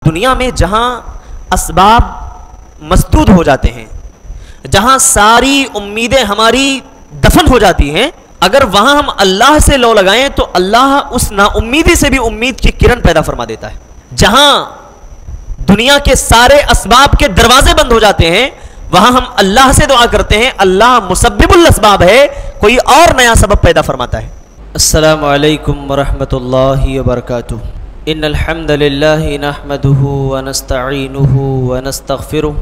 دنیا میں جہاں اسباب مسدود ہو جاتے ہیں، جہاں ساری امیدیں ہماری دفن ہو جاتی ہیں، اگر وہاں ہم اللہ سے لو لگائیں تو اللہ اس نا امیدی سے بھی امید کی کرن پیدا فرما دیتا ہے۔ جہاں دنیا کے سارے اسباب کے دروازے بند ہو جاتے ہیں، وہاں ہم اللہ سے دعا کرتے ہیں، اللہ مسبب الاسباب ہے، کوئی اور نیا سبب پیدا فرماتا ہے۔ السلام علیکم ورحمۃ اللہ وبرکاتہ۔ ان الحمد للہ نحمده ونستعینه ونستغفره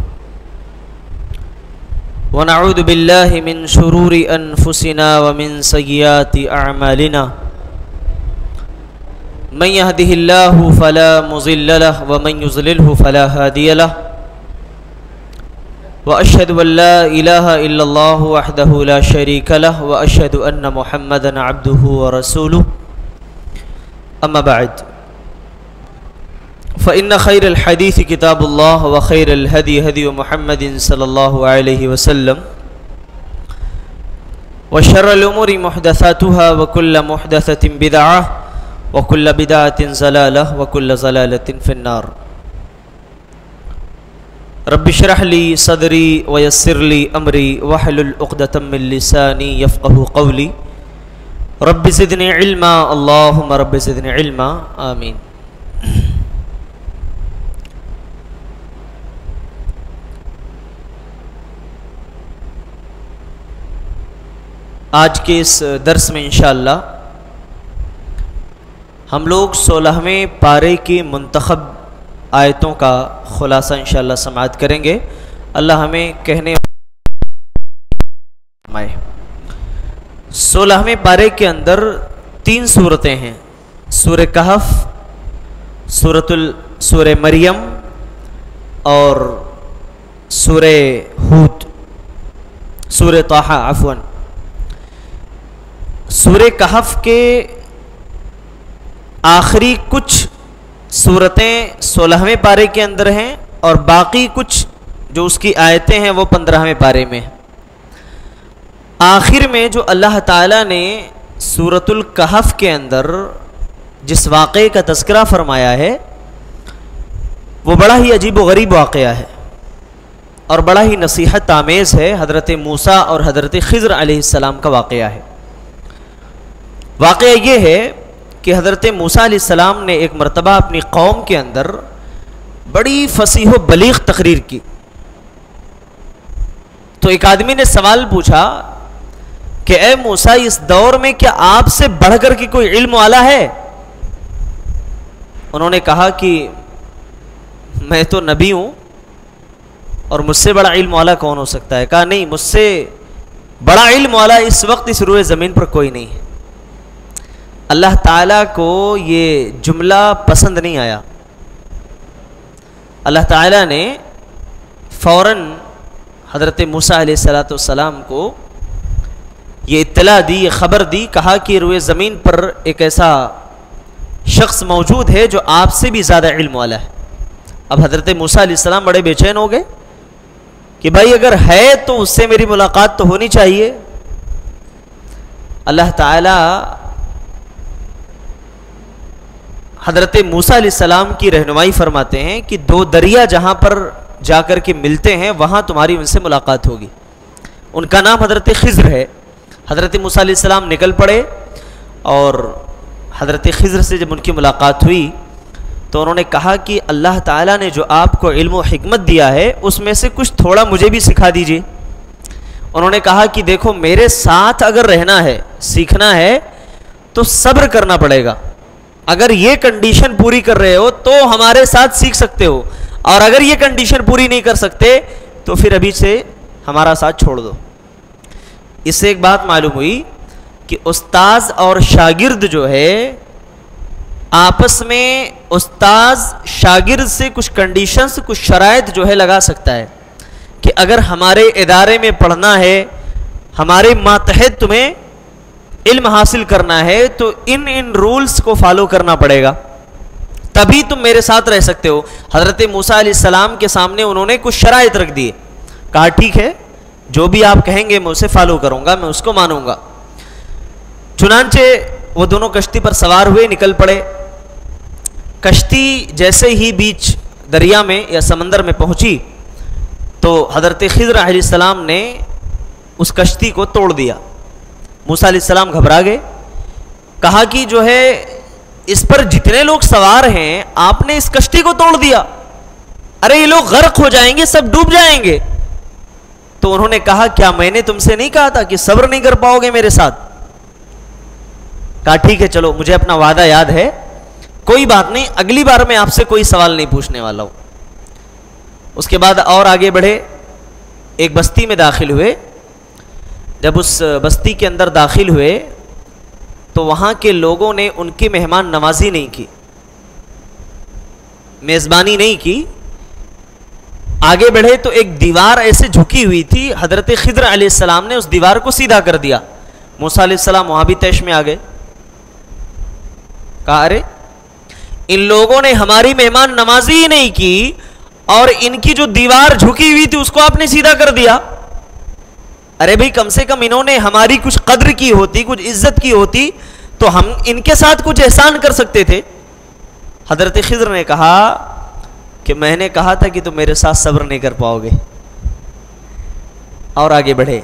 ونعوذ باللہ من شرور انفسنا ومن سیئات اعمالنا من يهده الله فلا مضل له ومن يضلله فلا هادي له واشهد ان لا اله الا الله وحده لا شريك له واشهد ان محمدا عبده ورسوله اما بعد فان خير الحديث كتاب الله وخير الهدي هدي محمد صلى الله عليه وسلم وشر الامور محدثاتها وكل محدثة بدعة وكل بدعة ضلالة وكل ضلالة في النار۔ رب اشرح لي صدري ويسر لي امري واحلل عقدة من لساني يفقهوا قولي رب زدني علما اللهم رب زدني علما آمین۔ آج کے اس درس میں انشاءاللہ ہم لوگ 16ویں پارے کی منتخب آیتوں کا خلاصہ انشاءاللہ سماعت کریں گے۔ اللہ ہمیں کہنے 16ویں پارے کے اندر 3 صورتیں ہیں، سورہ کہف، سورہ مریم اور سورہ ہود، سورہ طٰہٰ عفواً۔ سورہ کہف کے آخری کچھ صورتیں 16ویں پارے کے اندر ہیں اور باقی کچھ جو اس کی آیتیں ہیں وہ 15ویں پارے میں ہیں۔ آخر میں جو اللہ تعالیٰ نے سورۃ الکہف کے اندر جس واقعے کا تذکرہ فرمایا ہے وہ بڑا ہی عجیب و غریب واقعہ ہے اور بڑا ہی نصیحت آمیز ہے۔ حضرت موسیٰ اور حضرت خضر علیہ السلام کا واقعہ ہے۔ واقعہ یہ ہے کہ حضرت موسیٰ علیہ السلام نے ایک مرتبہ اپنی قوم کے اندر بڑی فصیح و بلیغ تقریر کی، تو ایک آدمی نے سوال پوچھا کہ اے موسیٰ، اس دور میں کیا آپ سے بڑھ کر کے کوئی علم والا ہے؟ انہوں نے کہا کہ میں تو نبی ہوں اور مجھ سے بڑا علم والا کون ہو سکتا ہے؟ کہا نہیں، مجھ سے بڑا علم والا اس وقت اس روئے زمین پر کوئی نہیں ہے۔ اللہ تعالیٰ کو یہ جملہ پسند نہیں آیا۔ اللہ تعالیٰ نے فوراً حضرت موسیٰ علیہ السلام کو یہ اطلاع دی، یہ خبر دی، کہا کہ روئے زمین پر ایک ایسا شخص موجود ہے جو آپ سے بھی زیادہ علم والا ہے۔ اب حضرت موسیٰ علیہ السلام بڑے بے چین ہو گئے کہ بھائی اگر ہے تو اس سے میری ملاقات تو ہونی چاہیے۔ اللہ تعالیٰ حضرت موسیٰ علیہ السلام کی رہنمائی فرماتے ہیں کہ 2 دریا جہاں پر جا کر کے ملتے ہیں وہاں تمہاری ان سے ملاقات ہوگی۔ ان کا نام حضرت خضر ہے۔ حضرت موسیٰ علیہ السلام نکل پڑے اور حضرت خضر سے جب ان کی ملاقات ہوئی تو انہوں نے کہا کہ اللہ تعالیٰ نے جو آپ کو علم و حکمت دیا ہے اس میں سے کچھ تھوڑا مجھے بھی سکھا دیجئے۔ انہوں نے کہا کہ دیکھو، میرے ساتھ اگر رہنا ہے، سیکھنا ہے تو صبر کرنا پڑے گا۔ اگر یہ کنڈیشن پوری کر رہے ہو تو ہمارے ساتھ سیکھ سکتے ہو، اور اگر یہ کنڈیشن پوری نہیں کر سکتے تو پھر ابھی سے ہمارا ساتھ چھوڑ دو۔ اس سے ایک بات معلوم ہوئی کہ استاذ اور شاگرد جو ہے آپس میں استاذ شاگرد سے کچھ کنڈیشنز، کچھ شرائط جو ہے لگا سکتا ہے کہ اگر ہمارے ادارے میں پڑھنا ہے، ہمارے ماتحت تمہیں علم حاصل کرنا ہے تو ان رولز کو فالو کرنا پڑے گا، تبھی تم میرے ساتھ رہ سکتے ہو۔ حضرت موسیٰ علیہ السلام کے سامنے انہوں نے کچھ شرائط رکھ دیے، کہا ٹھیک ہے، جو بھی آپ کہیں گے میں اسے فالو کروں گا، میں اس کو مانوں گا۔ چنانچہ وہ دونوں کشتی پر سوار ہوئے، نکل پڑے۔ کشتی جیسے ہی بیچ دریا میں یا سمندر میں پہنچی تو حضرت خضر علیہ السلام نے اس کشتی کو توڑ دیا. موسیٰ علیہ السلام گھبرا گئے, کہا کہ جو ہے اس پر جتنے لوگ سوار ہیں آپ نے اس کشتی کو توڑ دیا, ارے یہ لوگ غرق ہو جائیں گے, سب ڈوب جائیں گے. تو انہوں نے کہا کیا میں نے تم سے نہیں کہا تھا کہ صبر نہیں کر پاؤ گے میرے ساتھ؟ کہا ٹھیک ہے چلو مجھے اپنا وعدہ یاد ہے, کوئی بات نہیں, اگلی بار میں آپ سے کوئی سوال نہیں پوچھنے والا ہوں. اس کے بعد اور آگے بڑھے, ایک بستی میں داخل ہوئے. جب اس بستی کے اندر داخل ہوئے تو وہاں کے لوگوں نے ان کی مہمان نوازی نہیں کی, میزبانی نہیں کی. آگے بڑھے تو ایک دیوار ایسے جھکی ہوئی تھی, حضرت خضر علیہ السلام نے اس دیوار کو سیدھا کر دیا. موسیٰ علیہ السلام وہاں بھی طیش میں آ گئے, کہا ارے ان لوگوں نے ہماری مہمان نوازی ہی نہیں کی اور ان کی جو دیوار جھکی ہوئی تھی اس کو آپ نے سیدھا کر دیا. ارے بھئی کم سے کم انہوں نے ہماری کچھ قدر کی ہوتی, کچھ عزت کی ہوتی تو ہم ان کے ساتھ کچھ احسان کر سکتے تھے. حضرت خضر نے کہا کہ میں نے کہا تھا کہ تم میرے ساتھ صبر نہیں کر پاؤ گے. اور آگے بڑھے,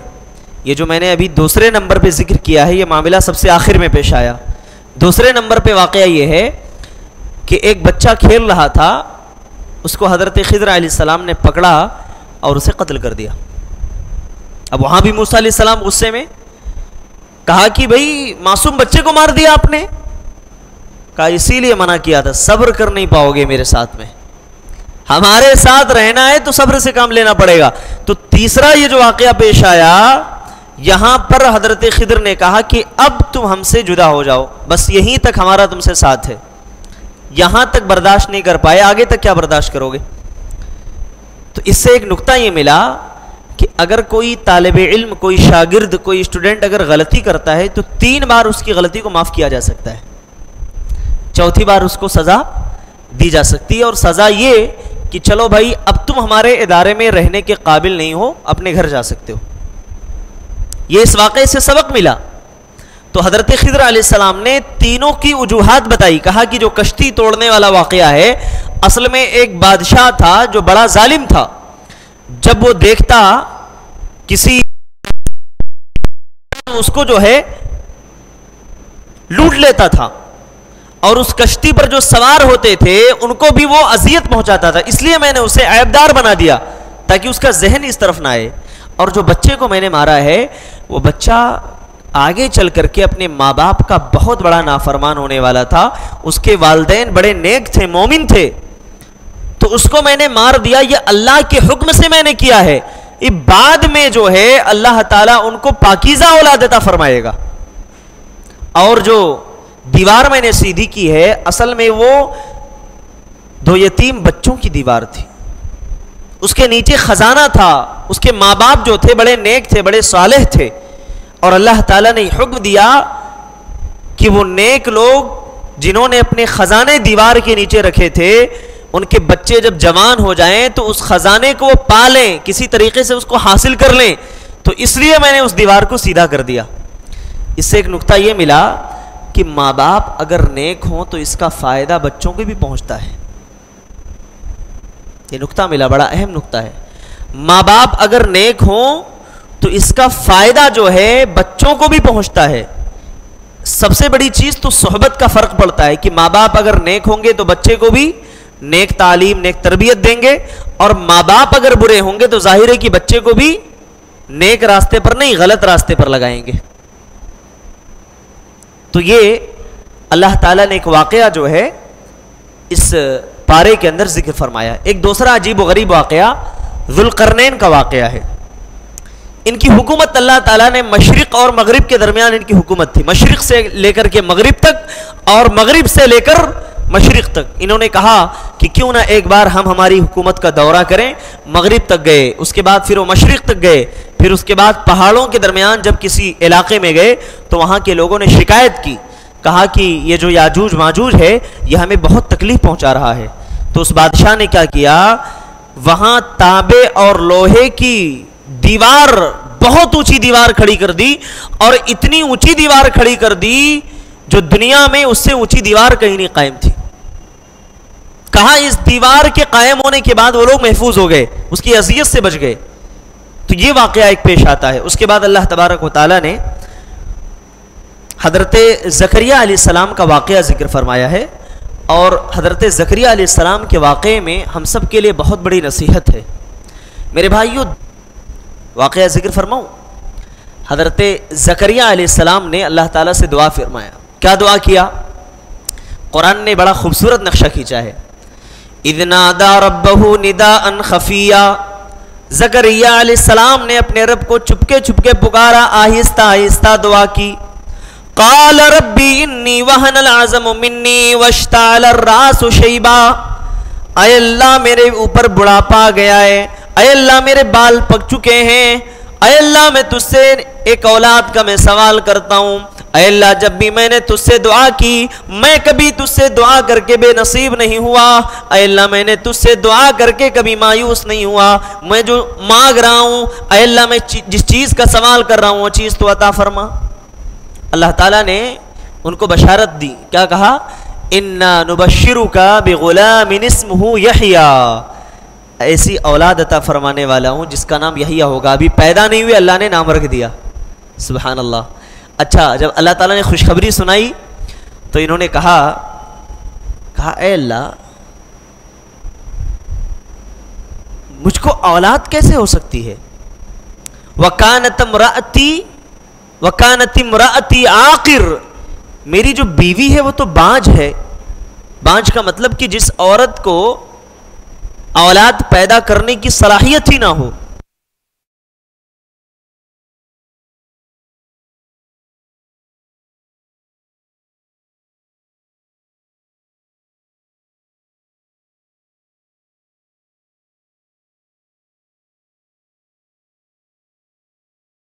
یہ جو میں نے ابھی دوسرے نمبر پہ ذکر کیا ہے یہ معاملہ سب سے آخر میں پیش آیا. دوسرے نمبر پہ واقعہ یہ ہے کہ ایک بچہ کھیل رہا تھا, اس کو حضرت خضر علیہ السلام نے پکڑا اور اسے قتل کر دیا. اب وہاں بھی موسیٰ علیہ السلام غصے میں, کہا کہ بھئی معصوم بچے کو مار دیا آپ نے. کہا اسی لیے منع کیا تھا, صبر کر نہیں پاؤ گے میرے ساتھ میں, ہمارے ساتھ رہنا ہے تو صبر سے کام لینا پڑے گا. تو تیسرا یہ جو واقعہ پیش آیا, یہاں پر حضرت خضر نے کہا کہ اب تم ہم سے جدا ہو جاؤ, بس یہیں تک ہمارا تم سے ساتھ ہے, یہاں تک برداشت نہیں کر پائے, آگے تک کیا برداشت کرو گے. تو اس سے ایک نقطہ یہ ملا کہ اگر کوئی طالب علم, کوئی شاگرد, کوئی اسٹوڈنٹ اگر غلطی کرتا ہے تو 3 بار اس کی غلطی کو معاف کیا جا سکتا ہے, چوتھی بار اس کو سزا دی جا سکتی ہے. اور سزا یہ کہ چلو بھائی اب تم ہمارے ادارے میں رہنے کے قابل نہیں ہو, اپنے گھر جا سکتے ہو. یہ اس واقعے سے سبق ملا. تو حضرت خضر علیہ السلام نے تینوں کی وجوہات بتائی, کہا کہ جو کشتی توڑنے والا واقعہ ہے اصل میں ایک بادشاہ تھا جو بڑا ظالم تھا. جب وہ دیکھتا کسی اس کو جو ہے لوٹ لیتا تھا, اور اس کشتی پر جو سوار ہوتے تھے ان کو بھی وہ اذیت پہنچاتا تھا, اس لیے میں نے اسے عیبدار بنا دیا تاکہ اس کا ذہن اس طرف نہ آئے. اور جو بچے کو میں نے مارا ہے وہ بچہ آگے چل کر کے اپنے ماں باپ کا بہت بڑا نافرمان ہونے والا تھا. اس کے والدین بڑے نیک تھے, مومن تھے, تو اس کو میں نے مار دیا. یہ اللہ کے حکم سے میں نے کیا ہے, یہ بعد میں جو ہے اللہ تعالیٰ ان کو پاکیزہ اولاد عطا فرمائے گا. اور جو دیوار میں نے سیدھی کی ہے اصل میں وہ 2 یتیم بچوں کی دیوار تھی, اس کے نیچے خزانہ تھا. اس کے ماں باپ جو تھے بڑے نیک تھے, بڑے صالح تھے, اور اللہ تعالیٰ نے حکم دیا کہ وہ نیک لوگ جنہوں نے اپنے خزانے دیوار کے نیچے رکھے تھے ان کے بچے جب جوان ہو جائیں تو اس خزانے کو وہ پالیں, کسی طریقے سے اس کو حاصل کر لیں. تو اس لیے میں نے اس دیوار کو سیدھا کر دیا. اس سے ایک نقطہ یہ ملا کہ ماں باپ اگر نیک ہوں تو اس کا فائدہ بچوں کو بھی پہنچتا ہے. یہ نقطہ ملا, بڑا اہم نقطہ ہے. ماں باپ اگر نیک ہوں تو اس کا فائدہ جو ہے بچوں کو بھی پہنچتا ہے. سب سے بڑی چیز تو صحبت کا فرق پڑتا ہے کہ ماں باپ اگر نیک ہوں گے تو بچے کو بھی نیک تعلیم, نیک تربیت دیں گے, اور ماں باپ اگر برے ہوں گے تو ظاہر ہے کہ بچے کو بھی نیک راستے پر نہیں غلط راستے پر لگائیں گے. تو یہ اللہ تعالیٰ نے ایک واقعہ جو ہے اس پارے کے اندر ذکر فرمایا. ایک دوسرا عجیب و غریب واقعہ ذوالقرنین کا واقعہ ہے. ان کی حکومت اللہ تعالیٰ نے مشرق اور مغرب کے درمیان ان کی حکومت تھی, مشرق سے لے کر کے مغرب تک اور مغرب سے لے کر مشرق تک. انہوں نے کہا کہ کیوں نہ ایک بار ہم ہماری حکومت کا دورہ کریں. مغرب تک گئے, اس کے بعد پھر وہ مشرق تک گئے, پھر اس کے بعد پہاڑوں کے درمیان جب کسی علاقے میں گئے تو وہاں کے لوگوں نے شکایت کی, کہا کہ یہ جو یاجوج ماجوج ہے یہ ہمیں بہت تکلیف پہنچا رہا ہے. تو اس بادشاہ نے کیا کیا, وہاں تانبے اور لوہے کی دیوار, بہت اونچی دیوار کھڑی کر دی, اور اتنی اونچی دیوار کھڑی کر دی جو دنیا میں اس سے اونچی دیوار کہیں نہیں قائم تھی. کہا اس دیوار کے قائم ہونے کے بعد وہ لوگ محفوظ ہو گئے، اس کی اذیت سے بچ گئے. تو یہ واقعہ ایک پیش آتا ہے. اس کے بعد اللہ تبارک و تعالیٰ نے حضرت زکریا علیہ السلام کا واقعہ ذکر فرمایا ہے، اور حضرت زکریا علیہ السلام کے واقعے میں ہم سب کے لیے بہت بڑی نصیحت ہے. میرے بھائیو، واقعہ ذکر فرماؤں. حضرت زکریا علیہ السلام نے اللہ تعالیٰ سے دعا فرمایا. کیا دعا کیا؟ قرآن نے بڑا خوبصورت نقشہ کھینچا ہے. اذ نادى ربه نداء خفیا. زکریا علیہ السلام نے اپنے رب کو چپکے چپکے پکارا، آہستہ آہستہ دعا کی. قال ربی انی وہن العظم منی واشتعل الراس شیبا. اے اللہ میرے اوپر بڑھاپا آ گیا ہے، اے اللہ میرے بال پک چکے ہیں، اے اللہ میں تجھ سے ایک اولاد کا میں سوال کرتا ہوں. اے اللہ جب بھی میں نے تجھ سے دعا کی میں کبھی تجھ سے دعا کر کے بے نصیب نہیں ہوا. اے اللہ میں نے تجھ سے دعا کر کے کبھی مایوس نہیں ہوا. میں جو مانگ رہا ہوں، اے اللہ میں جس چیز کا سوال کر رہا ہوں وہ چیز تو عطا فرما. اللہ تعالیٰ نے ان کو بشارت دی. کیا کہا؟ انا نبشرک بغلام اسمہ یحییٰ. ایسی اولاد عطا فرمانے والا ہوں جس کا نام یحییٰ ہوگا. ابھی پیدا نہیں ہوئے اللہ نے نام رکھ دیا. سبحان اللہ. اچھا، جب اللہ تعالیٰ نے خوشخبری سنائی تو انہوں نے کہا اے اللہ مجھ کو اولاد کیسے ہو سکتی ہے؟ وَكَانَتْ امْرَأَتِي عَاقِرٌ. میری جو بیوی ہے وہ تو بانجھ ہے. بانجھ کا مطلب کہ جس عورت کو اولاد پیدا کرنے کی صلاحیت ہی نہ ہو.